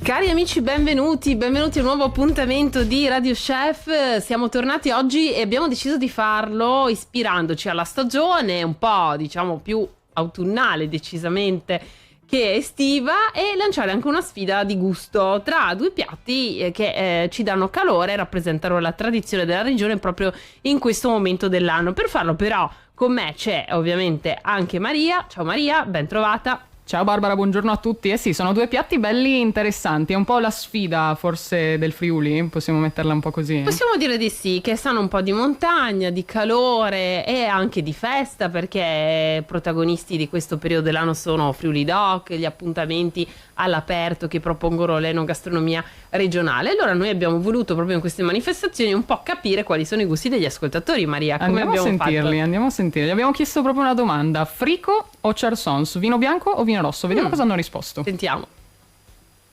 Cari amici, benvenuti a un nuovo appuntamento di Radio Chef. Siamo tornati oggi e abbiamo deciso di farlo ispirandoci alla stagione, un po' diciamo più autunnale decisamente che estiva, e lanciare anche una sfida di gusto tra due piatti che ci danno calore e rappresentano la tradizione della regione proprio in questo momento dell'anno. Per farlo però con me c'è ovviamente anche Maria. Ciao Maria, ben trovata. Ciao Barbara, buongiorno a tutti. Eh sì, sono due piatti belli interessanti, è un po' la sfida forse del Friuli, possiamo metterla un po' così. Possiamo dire di sì, che sanno un po' di montagna, di calore e anche di festa, perché protagonisti di questo periodo dell'anno sono Friuli Doc, gli appuntamenti all'aperto che propongono l'enogastronomia regionale. Allora noi abbiamo voluto proprio in queste manifestazioni un po' capire quali sono i gusti degli ascoltatori. Maria, come andiamo abbiamo Andiamo a sentirli. Abbiamo chiesto proprio una domanda: frico o charsons? Vino bianco o vino rosso? Vediamo cosa hanno risposto. Sentiamo.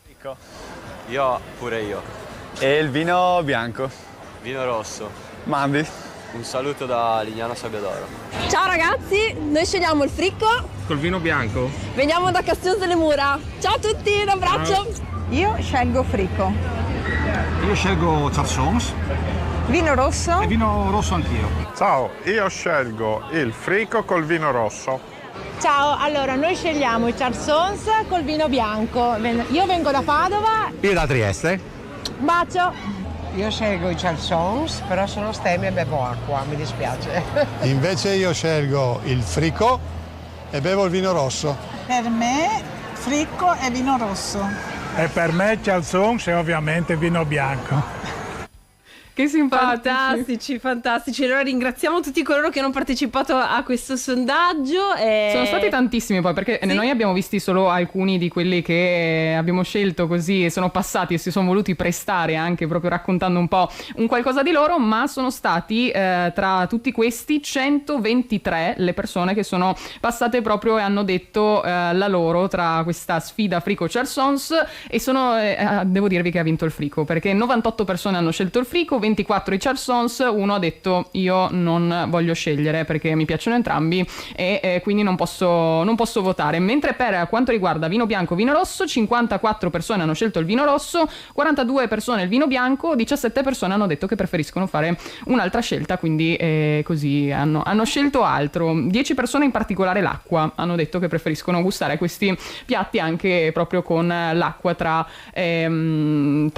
Frico. Pure io. E il vino bianco. Vino rosso. Mandi. Un saluto da Lignano Sabbiadoro. Ciao ragazzi, noi scegliamo il fricco. Col vino bianco. Veniamo da Castel delle Mura. Ciao a tutti, un abbraccio. Io scelgo frico. Io scelgo charsons. Vino rosso. E vino rosso anch'io. Ciao, io scelgo il frico col vino rosso. Ciao, allora noi scegliamo i charsons col vino bianco. Io vengo da Padova. Io da Trieste. Un bacio. Io scelgo i charsons, però sono stemmi e bevo acqua, mi dispiace. Invece io scelgo il frico e bevo il vino rosso. Per me fricco e vino rosso. E per me charsons e ovviamente vino bianco. Che simpatici. Fantastici. Allora ringraziamo tutti coloro che hanno partecipato a questo sondaggio. Sono stati tantissimi poi, perché sì, noi abbiamo visti solo alcuni di quelli che abbiamo scelto così e sono passati e si sono voluti prestare anche proprio raccontando un po' un qualcosa di loro, ma sono stati tra tutti questi 123 le persone che sono passate proprio e hanno detto la loro tra questa sfida frico charsons, e devo dirvi che ha vinto il frico, perché 98 persone hanno scelto il frico, 24 i charsons, uno ha detto io non voglio scegliere perché mi piacciono entrambi e quindi non posso votare. Mentre per quanto riguarda vino bianco, vino rosso, 54 persone hanno scelto il vino rosso, 42 persone il vino bianco, 17 persone hanno detto che preferiscono fare un'altra scelta, quindi così hanno scelto altro. 10 persone, in particolare l'acqua, hanno detto che preferiscono gustare questi piatti anche proprio con l'acqua tra un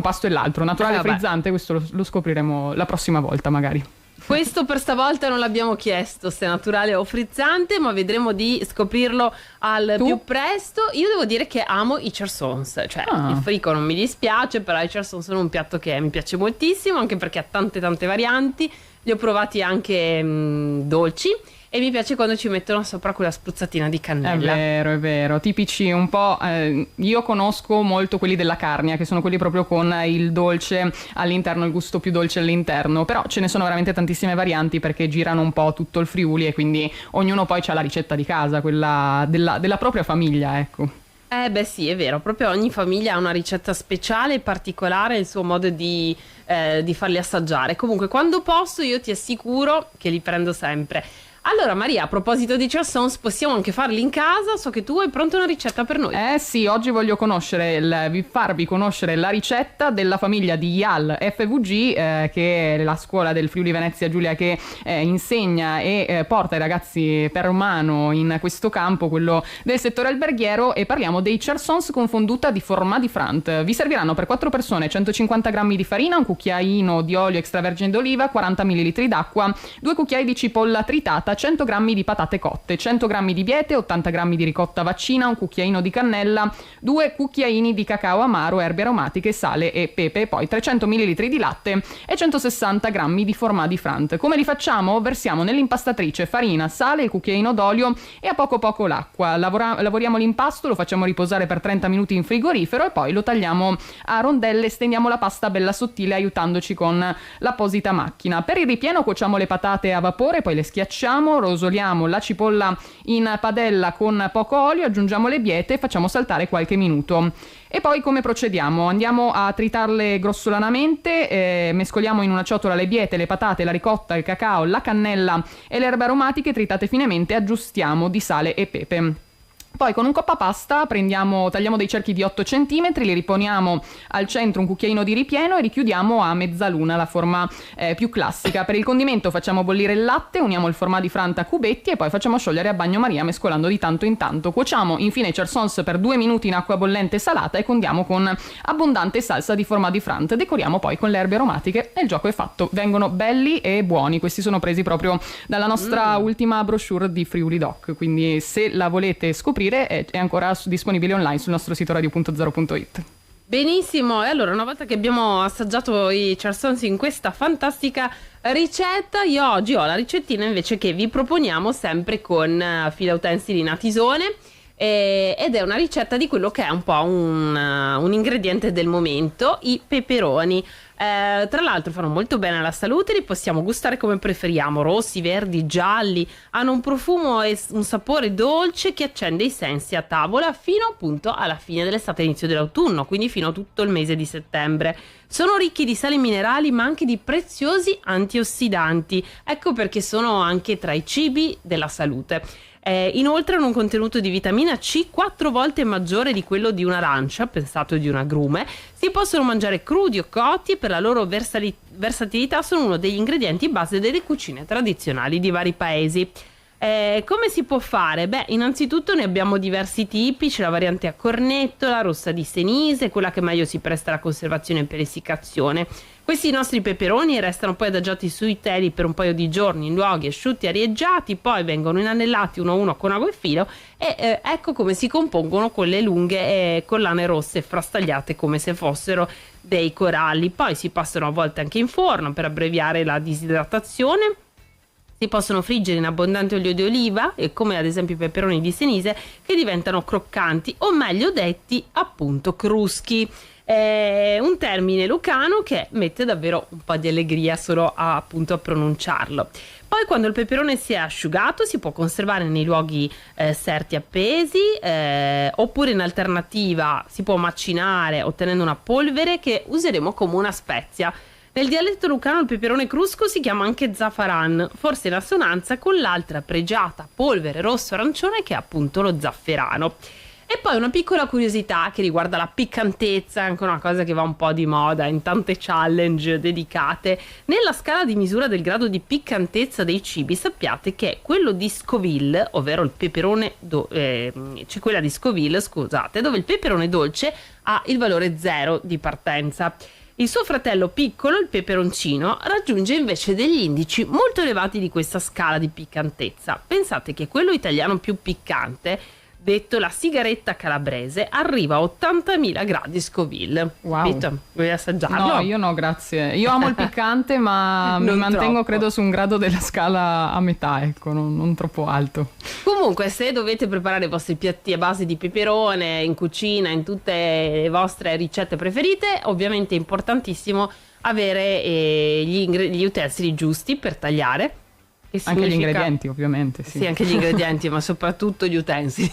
pasto e l'altro, naturale frizzante. Questo lo scopriremo la prossima volta magari. Questo per stavolta non l'abbiamo chiesto se è naturale o frizzante, ma vedremo di scoprirlo al più presto. Io devo dire che amo i charsons, cioè il frico non mi dispiace, però i charsons sono un piatto che mi piace moltissimo, anche perché ha tante varianti. Li ho provati anche dolci. E mi piace quando ci mettono sopra quella spruzzatina di cannella. È vero, tipici un po'. Io conosco molto quelli della Carnia, che sono quelli proprio con il dolce all'interno, il gusto più dolce all'interno, però ce ne sono veramente tantissime varianti perché girano un po' tutto il Friuli e quindi ognuno poi ha la ricetta di casa, quella della propria famiglia, ecco. Beh sì, è vero, proprio ogni famiglia ha una ricetta speciale e particolare, il suo modo di farli assaggiare. Comunque quando posso io ti assicuro che li prendo sempre. Allora Maria, a proposito di charsons, possiamo anche farli in casa. So che tu hai pronta una ricetta per noi. Sì, oggi voglio farvi conoscere la ricetta della famiglia di IAL FVG, che è la scuola del Friuli Venezia Giulia che insegna e porta i ragazzi per mano in questo campo, quello del settore alberghiero, e parliamo dei charsons con fonduta di format di Frant. Vi serviranno per 4 persone 150 grammi di farina, un cucchiaino di olio extravergine d'oliva, 40 ml d'acqua, 2 cucchiai di cipolla tritata, 100 grammi di patate cotte, 100 grammi di biete, 80 grammi di ricotta vaccina, un cucchiaino di cannella, 2 cucchiaini di cacao amaro, erbe aromatiche, sale e pepe, poi 300 ml di latte e 160 grammi di format di Frant. Come li facciamo? Versiamo nell'impastatrice farina, sale, il cucchiaino d'olio e a poco l'acqua. Lavoriamo l'impasto, lo facciamo riposare per 30 minuti in frigorifero e poi lo tagliamo a rondelle e stendiamo la pasta bella sottile aiutandoci con l'apposita macchina. Per il ripieno cuociamo le patate a vapore, poi le schiacciamo, rosoliamo la cipolla in padella con poco olio, aggiungiamo le biete e facciamo saltare qualche minuto. E poi come procediamo? Andiamo a tritarle grossolanamente, mescoliamo in una ciotola le biete, le patate, la ricotta, il cacao, la cannella e le erbe aromatiche tritate finemente, aggiustiamo di sale e pepe. Poi con un coppapasta tagliamo dei cerchi di 8 cm, li riponiamo al centro un cucchiaino di ripieno e richiudiamo a mezzaluna, la forma più classica. Per il condimento facciamo bollire il latte, uniamo il formaggio di franta a cubetti e poi facciamo sciogliere a bagnomaria mescolando di tanto in tanto. Cuociamo infine i charsons per 2 minuti in acqua bollente salata e condiamo con abbondante salsa di formaggio di franta. Decoriamo poi con le erbe aromatiche e il gioco è fatto. Vengono belli e buoni. Questi sono presi proprio dalla nostra ultima brochure di Friuli Doc, quindi se la volete scoprire è ancora disponibile online sul nostro sito radio.0.it. Benissimo, e allora una volta che abbiamo assaggiato i charsons in questa fantastica ricetta, io oggi ho la ricettina invece che vi proponiamo sempre con fila utensili Natisone, ed è una ricetta di quello che è un po' un ingrediente del momento, i peperoni. Tra l'altro fanno molto bene alla salute, li possiamo gustare come preferiamo, rossi, verdi, gialli, hanno un profumo e un sapore dolce che accende i sensi a tavola fino appunto alla fine dell'estate e inizio dell'autunno, quindi fino a tutto il mese di settembre. Sono ricchi di sali minerali ma anche di preziosi antiossidanti, ecco perché sono anche tra i cibi della salute. Inoltre hanno un contenuto di vitamina C 4 volte maggiore di quello di un'arancia, pensato di un agrume. Si possono mangiare crudi o cotti e per la loro versatilità sono uno degli ingredienti base delle cucine tradizionali di vari paesi. Come si può fare? Beh, innanzitutto ne abbiamo diversi tipi, c'è la variante a cornetto, la rossa di Senise, quella che meglio si presta alla conservazione e per Questi nostri peperoni restano poi adagiati sui teli per un paio di giorni in luoghi asciutti e arieggiati, poi vengono inanellati uno a uno con ago e filo e ecco come si compongono con le lunghe collane rosse frastagliate come se fossero dei coralli. Poi si passano a volte anche in forno per abbreviare la disidratazione. Si possono friggere in abbondante olio di oliva, come ad esempio i peperoni di Senise, che diventano croccanti o meglio detti appunto cruschi. Un termine lucano che mette davvero un po' di allegria solo a pronunciarlo. Poi quando il peperone si è asciugato si può conservare nei luoghi serti appesi, oppure in alternativa si può macinare ottenendo una polvere che useremo come una spezia. Nel dialetto lucano il peperone crusco si chiama anche zaffaran, forse in assonanza con l'altra pregiata polvere rosso-arancione che è appunto lo zafferano. E poi una piccola curiosità che riguarda la piccantezza, anche una cosa che va un po' di moda in tante challenge dedicate. Nella scala di misura del grado di piccantezza dei cibi sappiate che quello di Scoville, ovvero il peperone c'è quella di Scoville, scusate, dove il peperone dolce ha il valore 0 di partenza. Il suo fratello piccolo, il peperoncino, raggiunge invece degli indici molto elevati di questa scala di piccantezza. Pensate che quello italiano più piccante, detto la sigaretta calabrese, arriva a 80.000 gradi Scoville. Wow. Capito? Vuoi assaggiarlo? No, io no, grazie. Io amo il piccante, ma mi mantengo troppo. Credo su un grado della scala a metà, ecco, non troppo alto. Comunque, se dovete preparare i vostri piatti a base di peperone in cucina, in tutte le vostre ricette preferite, ovviamente è importantissimo avere gli utensili giusti per tagliare. Anche gli ingredienti, ovviamente. Sì, anche gli ingredienti, ma soprattutto gli utensili.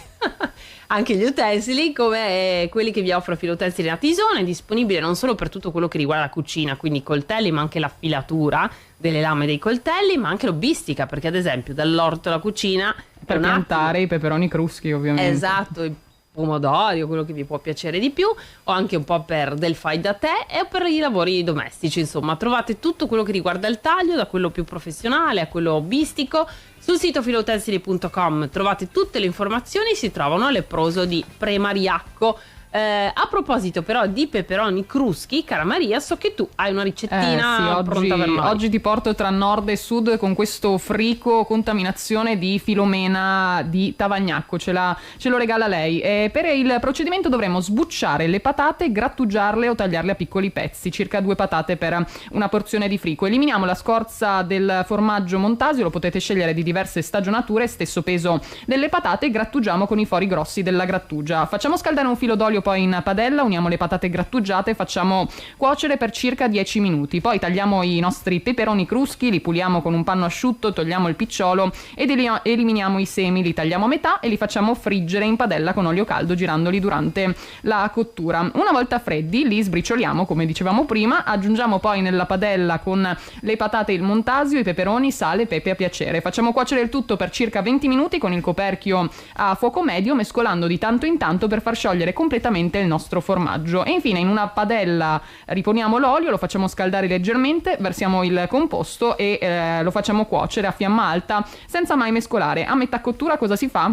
Anche gli utensili, come quelli che vi offro Fila Utensili Natisone, è disponibile non solo per tutto quello che riguarda la cucina, quindi i coltelli, ma anche la filatura delle lame dei coltelli, ma anche lobbistica, perché ad esempio dall'orto alla cucina per piantare i peperoni cruschi, ovviamente. Esatto, i pomodori o quello che vi può piacere di più, o anche un po' per del fai da te e per i lavori domestici. Insomma, trovate tutto quello che riguarda il taglio, da quello più professionale a quello hobbistico. Sul sito filautensili.com trovate tutte le informazioni, si trovano a leproso di Premariacco. A proposito però di peperoni cruschi, cara Maria, so che tu hai una ricettina sì, pronta per noi. Oggi ti porto tra nord e sud con questo frico contaminazione di Filomena di Tavagnacco, ce lo regala lei. Per il procedimento dovremo sbucciare le patate, grattugiarle o tagliarle a piccoli pezzi, circa 2 patate per una porzione di frico. Eliminiamo la scorza del formaggio Montasio, lo potete scegliere di diverse stagionature, stesso peso delle patate, e grattugiamo con i fori grossi della grattugia. Facciamo scaldare un filo d'olio poi in padella, uniamo le patate grattugiate e facciamo cuocere per circa 10 minuti. Poi tagliamo i nostri peperoni cruschi, li puliamo con un panno asciutto, togliamo il picciolo ed eliminiamo i semi, li tagliamo a metà e li facciamo friggere in padella con olio caldo, girandoli durante la cottura. Una volta freddi li sbricioliamo come dicevamo prima, aggiungiamo poi nella padella con le patate il montasio, i peperoni, sale e pepe a piacere. Facciamo cuocere il tutto per circa 20 minuti con il coperchio a fuoco medio, mescolando di tanto in tanto per far sciogliere completamente il nostro formaggio. E infine in una padella riponiamo l'olio, lo facciamo scaldare leggermente, versiamo il composto e lo facciamo cuocere a fiamma alta senza mai mescolare. A metà cottura cosa si fa?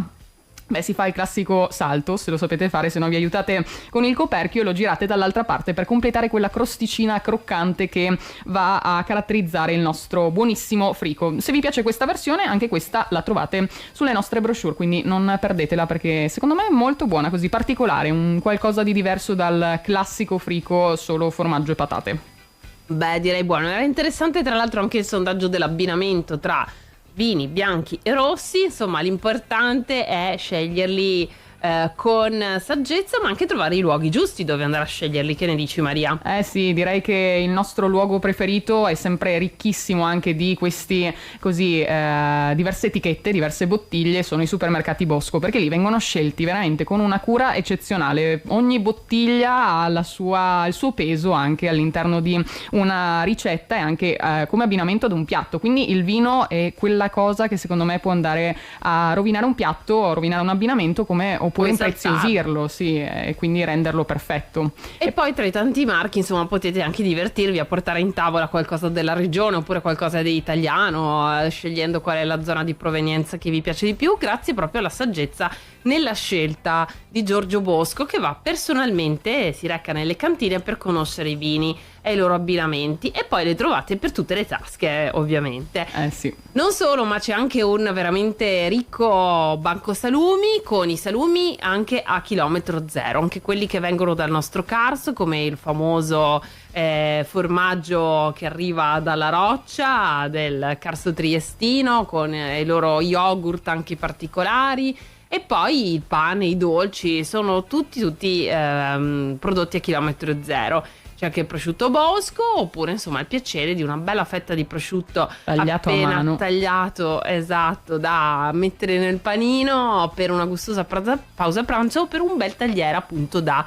Beh, si fa il classico salto, se lo sapete fare, se no vi aiutate con il coperchio e lo girate dall'altra parte per completare quella crosticina croccante che va a caratterizzare il nostro buonissimo frico. Se vi piace questa versione, anche questa la trovate sulle nostre brochure, quindi non perdetela perché secondo me è molto buona, così particolare, un qualcosa di diverso dal classico frico solo formaggio e patate. Beh, direi buono. Era interessante tra l'altro anche il sondaggio dell'abbinamento tra vini bianchi e rossi, insomma l'importante è sceglierli con saggezza, ma anche trovare i luoghi giusti dove andare a sceglierli. Che ne dici, Maria? Sì, direi che il nostro luogo preferito è sempre ricchissimo anche di questi così diverse etichette, diverse bottiglie, sono i supermercati Bosco, perché lì vengono scelti veramente con una cura eccezionale. Ogni bottiglia ha il suo peso anche all'interno di una ricetta e anche come abbinamento ad un piatto, quindi il vino è quella cosa che secondo me può andare a rovinare un piatto, a rovinare un abbinamento oppure impreziosirlo, sì, e quindi renderlo perfetto. E poi tra i tanti marchi, insomma, potete anche divertirvi a portare in tavola qualcosa della regione oppure qualcosa di italiano, scegliendo qual è la zona di provenienza che vi piace di più, grazie proprio alla saggezza nella scelta di Giorgio Bosco, che va personalmente, si reca nelle cantine per conoscere i vini e i loro abbinamenti, e poi le trovate per tutte le tasche, ovviamente. Sì. Non solo, ma c'è anche un veramente ricco banco salumi, con i salumi anche a chilometro zero, anche quelli che vengono dal nostro Carso, come il famoso formaggio che arriva dalla roccia del Carso triestino, con i loro yogurt anche particolari. E poi il pane, i dolci, sono tutti prodotti a chilometro zero. C'è anche il prosciutto Bosco, oppure insomma il piacere di una bella fetta di prosciutto tagliato appena a mano, tagliato, esatto, da mettere nel panino per una gustosa pausa pranzo o per un bel tagliere appunto da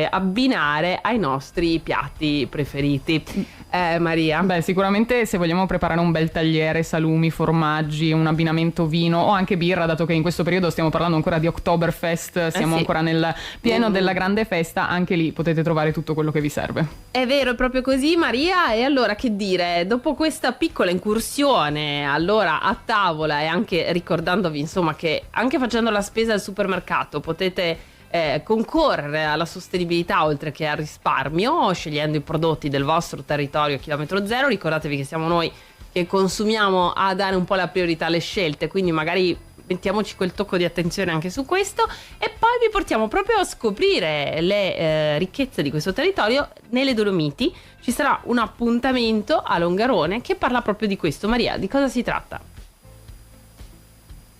abbinare ai nostri piatti preferiti. Maria? Beh, sicuramente se vogliamo preparare un bel tagliere, salumi, formaggi, un abbinamento vino o anche birra, dato che in questo periodo stiamo parlando ancora di Oktoberfest, siamo ancora nel pieno della grande festa, anche lì potete trovare tutto quello che vi serve. È vero, è proprio così, Maria. E allora che dire, dopo questa piccola incursione allora a tavola, e anche ricordandovi insomma che anche facendo la spesa al supermercato potete concorrere alla sostenibilità oltre che al risparmio, scegliendo i prodotti del vostro territorio a chilometro zero. Ricordatevi che siamo noi che consumiamo a dare un po' la priorità alle scelte, quindi magari mettiamoci quel tocco di attenzione anche su questo. E poi vi portiamo proprio a scoprire le ricchezze di questo territorio nelle Dolomiti. Ci sarà un appuntamento a Longarone che parla proprio di questo. Maria, di cosa si tratta?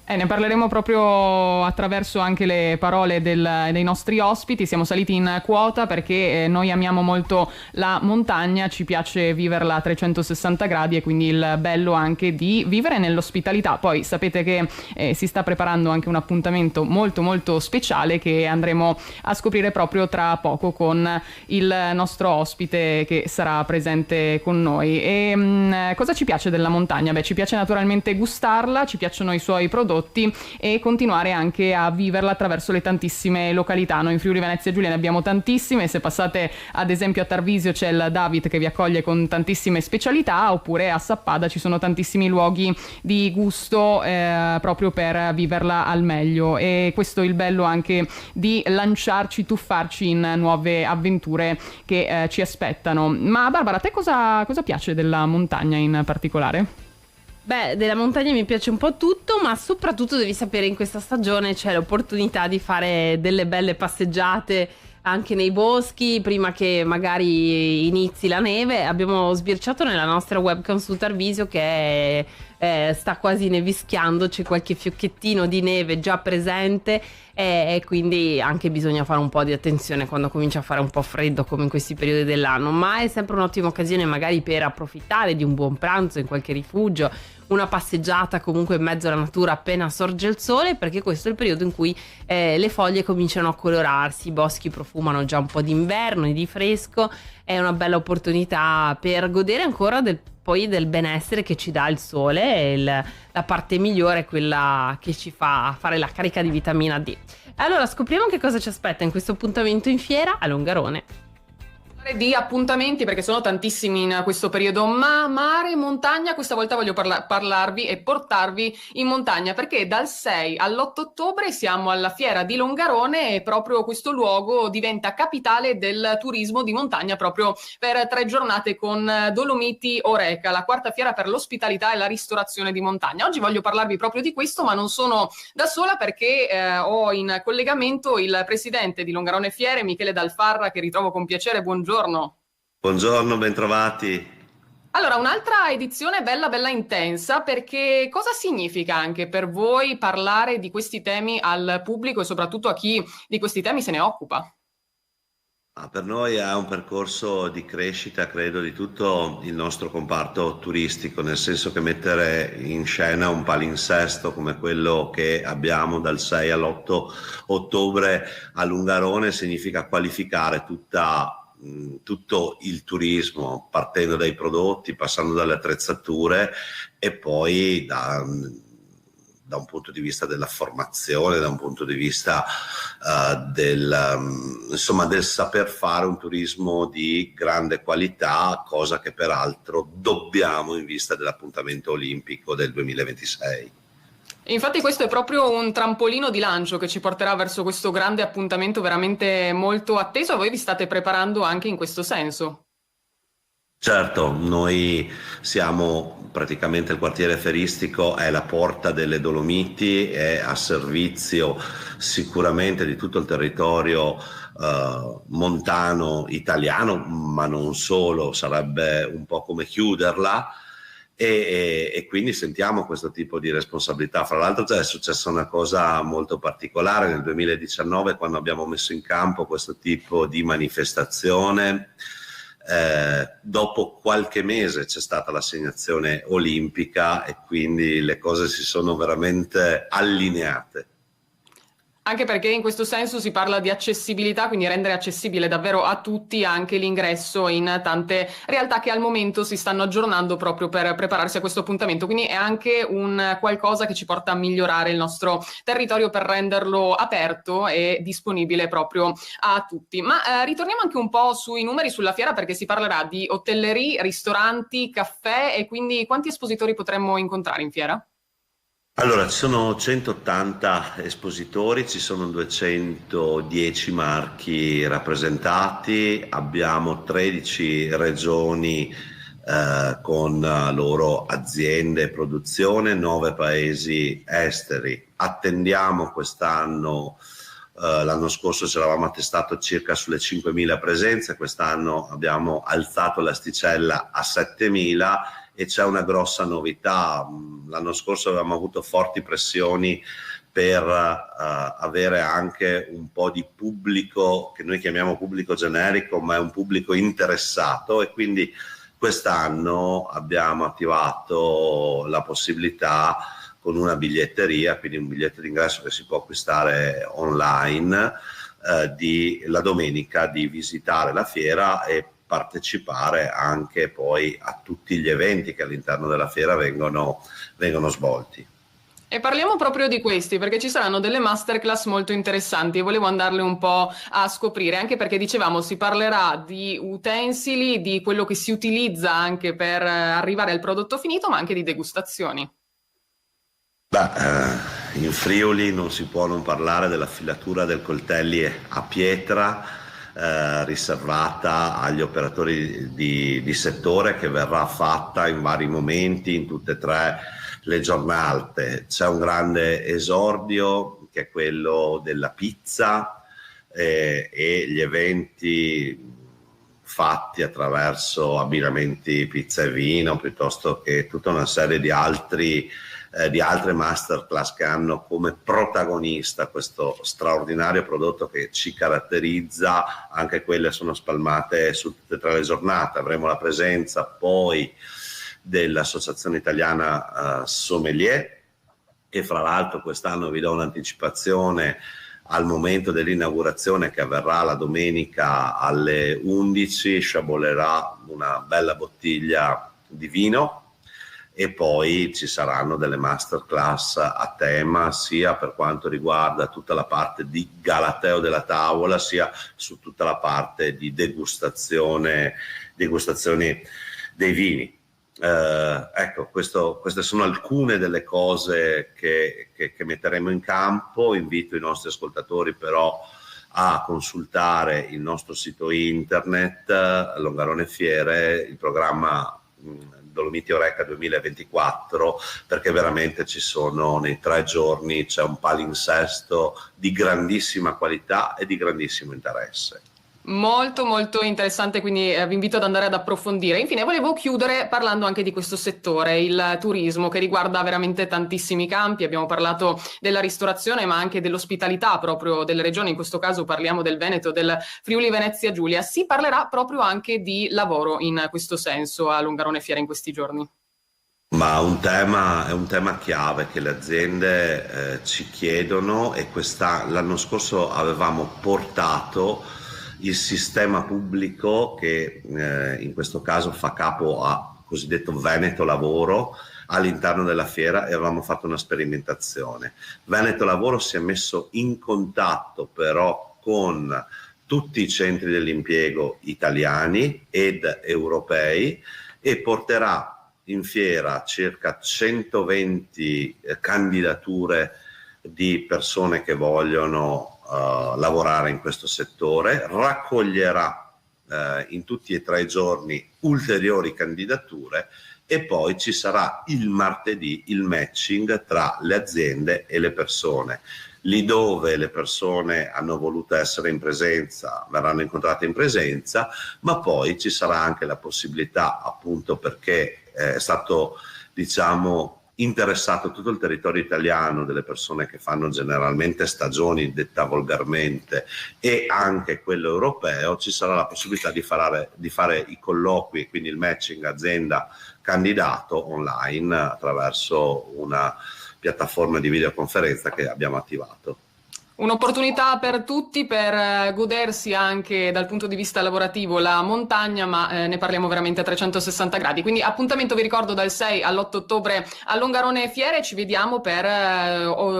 Ne parleremo proprio attraverso anche le parole dei nostri ospiti. Siamo saliti in quota perché noi amiamo molto la montagna, ci piace viverla a 360 gradi e quindi il bello anche di vivere nell'ospitalità. Poi sapete che si sta preparando anche un appuntamento molto molto speciale che andremo a scoprire proprio tra poco con il nostro ospite che sarà presente con noi. E cosa ci piace della montagna? Beh, ci piace naturalmente gustarla, ci piacciono i suoi prodotti e continuare anche a viverla attraverso le tantissime località. Noi in Friuli Venezia Giulia ne abbiamo tantissime, se passate ad esempio a Tarvisio c'è il David che vi accoglie con tantissime specialità, oppure a Sappada ci sono tantissimi luoghi di gusto proprio per viverla al meglio, e questo è il bello anche di lanciarci, tuffarci in nuove avventure che ci aspettano. Ma Barbara, a te cosa piace della montagna in particolare? Beh, della montagna mi piace un po' tutto, ma soprattutto devi sapere in questa stagione c'è l'opportunità di fare delle belle passeggiate anche nei boschi prima che magari inizi la neve. Abbiamo sbirciato nella nostra webcam su Tarvisio che è sta quasi nevischiando, c'è qualche fiocchettino di neve già presente e quindi anche bisogna fare un po' di attenzione quando comincia a fare un po' freddo come in questi periodi dell'anno, ma è sempre un'ottima occasione magari per approfittare di un buon pranzo in qualche rifugio, una passeggiata comunque in mezzo alla natura appena sorge il sole, perché questo è il periodo in cui le foglie cominciano a colorarsi, i boschi profumano già un po' d'inverno e di fresco, è una bella opportunità per godere ancora poi del benessere che ci dà il sole e la parte migliore è quella che ci fa fare la carica di vitamina D. Allora scopriamo che cosa ci aspetta in questo appuntamento in fiera a Longarone. Di appuntamenti perché sono tantissimi in questo periodo, ma mare e montagna questa volta voglio parlarvi e portarvi in montagna, perché dal 6 all'8 ottobre siamo alla fiera di Longarone e proprio questo luogo diventa capitale del turismo di montagna proprio per 3 giornate con Dolomiti Oreca, la quarta fiera per l'ospitalità e la ristorazione di montagna. Oggi voglio parlarvi proprio di questo, ma non sono da sola perché ho in collegamento il presidente di Longarone Fiere, Michele Dalfarra, che ritrovo con piacere. Buongiorno. Buongiorno, bentrovati. Allora, un'altra edizione bella intensa, perché cosa significa anche per voi parlare di questi temi al pubblico e soprattutto a chi di questi temi se ne occupa? Per noi è un percorso di crescita, credo, di tutto il nostro comparto turistico, nel senso che mettere in scena un palinsesto come quello che abbiamo dal 6 all'8 ottobre a Longarone significa qualificare tutto il turismo, partendo dai prodotti, passando dalle attrezzature e poi da un punto di vista della formazione, da un punto di vista del saper fare un turismo di grande qualità, cosa che peraltro dobbiamo in vista dell'appuntamento olimpico del 2026. Infatti questo è proprio un trampolino di lancio che ci porterà verso questo grande appuntamento veramente molto atteso, e voi vi state preparando anche in questo senso. Certo, noi siamo praticamente il quartiere feristico, è la porta delle Dolomiti, è a servizio sicuramente di tutto il territorio montano italiano, ma non solo, sarebbe un po' come chiuderla. E quindi sentiamo questo tipo di responsabilità. Fra l'altro è successa una cosa molto particolare nel 2019 quando abbiamo messo in campo questo tipo di manifestazione. Dopo qualche mese c'è stata l'assegnazione olimpica e quindi le cose si sono veramente allineate. Anche perché in questo senso si parla di accessibilità, quindi rendere accessibile davvero a tutti anche l'ingresso in tante realtà che al momento si stanno aggiornando proprio per prepararsi a questo appuntamento. Quindi è anche un qualcosa che ci porta a migliorare il nostro territorio per renderlo aperto e disponibile proprio a tutti. Ma ritorniamo anche un po' sui numeri sulla fiera, perché si parlerà di hotellerie, ristoranti, caffè, e quindi quanti espositori potremmo incontrare in fiera? Allora, ci sono 180 espositori, ci sono 210 marchi rappresentati, abbiamo 13 regioni con loro aziende e produzione, 9 paesi esteri. Attendiamo quest'anno, l'anno scorso ci eravamo attestato circa sulle 5.000 presenze, quest'anno abbiamo alzato l'asticella a 7.000 e c'è una grossa novità. L'anno scorso avevamo avuto forti pressioni per avere anche un po' di pubblico, che noi chiamiamo pubblico generico, ma è un pubblico interessato, e quindi quest'anno abbiamo attivato la possibilità con una biglietteria, quindi un biglietto d'ingresso che si può acquistare online, la domenica di visitare la fiera e partecipare anche poi a tutti gli eventi che all'interno della fiera vengono svolti. E parliamo proprio di questi, perché ci saranno delle masterclass molto interessanti e volevo andarle un po' a scoprire, anche perché dicevamo si parlerà di utensili, di quello che si utilizza anche per arrivare al prodotto finito, ma anche di degustazioni. In Friuli non si può non parlare della filatura del coltelli a pietra, riservata agli operatori di settore, che verrà fatta in vari momenti in tutte e 3 le giornate. C'è un grande esordio che è quello della pizza, e gli eventi fatti attraverso abbinamenti pizza e vino, piuttosto che tutta una serie di altre masterclass che hanno come protagonista questo straordinario prodotto che ci caratterizza. Anche quelle sono spalmate su tutte e tre le giornate. Avremo la presenza poi dell'Associazione Italiana Sommelier, che fra l'altro quest'anno vi do un'anticipazione, al momento dell'inaugurazione, che avverrà la domenica alle 11, sciabolerà una bella bottiglia di vino, e poi ci saranno delle masterclass a tema, sia per quanto riguarda tutta la parte di galateo della tavola, sia su tutta la parte di degustazioni dei vini. Ecco, queste sono alcune delle cose che metteremo in campo. Invito i nostri ascoltatori però a consultare il nostro sito internet Longarone Fiere, il programma Dolomiti Oreca 2024, perché veramente ci sono, nei 3 giorni c'è un palinsesto di grandissima qualità e di grandissimo interesse. Molto molto interessante, quindi vi invito ad andare ad approfondire. Infine volevo chiudere parlando anche di questo settore, il turismo, che riguarda veramente tantissimi campi. Abbiamo parlato della ristorazione, ma anche dell'ospitalità proprio delle regioni, in questo caso parliamo del Veneto, del Friuli Venezia Giulia. Si parlerà proprio anche di lavoro in questo senso a Longarone Fiere in questi giorni. Ma è un tema chiave che le aziende ci chiedono, e l'anno scorso avevamo portato il sistema pubblico, che in questo caso fa capo a cosiddetto Veneto Lavoro, all'interno della fiera, e avevamo fatto una sperimentazione. Veneto Lavoro si è messo in contatto però con tutti i centri dell'impiego italiani ed europei e porterà in fiera circa 120 candidature di persone che vogliono lavorare in questo settore, raccoglierà in tutti e 3 i giorni ulteriori candidature, e poi ci sarà il martedì il matching tra le aziende e le persone. Lì dove le persone hanno voluto essere in presenza verranno incontrate in presenza, ma poi ci sarà anche la possibilità, appunto perché è stato, diciamo, interessato tutto il territorio italiano, delle persone che fanno generalmente stagioni, detta volgarmente, e anche quello europeo, ci sarà la possibilità di fare i colloqui, quindi il matching azienda-candidato online attraverso una piattaforma di videoconferenza che abbiamo attivato. Un'opportunità per tutti per godersi anche dal punto di vista lavorativo la montagna, ma ne parliamo veramente a 360 gradi. Quindi appuntamento, vi ricordo, dal 6 all'8 ottobre a Longarone Fiere. Ci vediamo per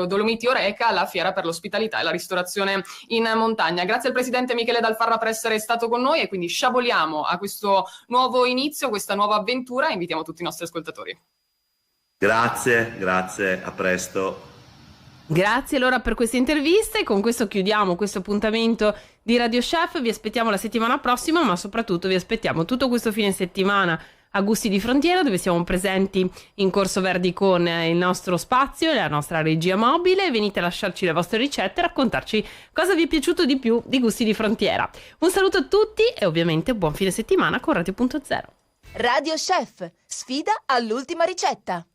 Dolomiti Oreca, la fiera per l'ospitalità e la ristorazione in montagna. Grazie al presidente Michele Dal Farra per essere stato con noi, e quindi sciaboliamo a questo nuovo inizio, questa nuova avventura, e invitiamo tutti i nostri ascoltatori. Grazie, a presto. Grazie allora per queste interviste. Con questo chiudiamo questo appuntamento di Radio Chef. Vi aspettiamo la settimana prossima, ma soprattutto vi aspettiamo tutto questo fine settimana a Gusti di Frontiera, dove siamo presenti in Corso Verdi con il nostro spazio e la nostra regia mobile. Venite a lasciarci le vostre ricette e raccontarci cosa vi è piaciuto di più di Gusti di Frontiera. Un saluto a tutti e ovviamente buon fine settimana con Radio.0. Radio Chef, sfida all'ultima ricetta.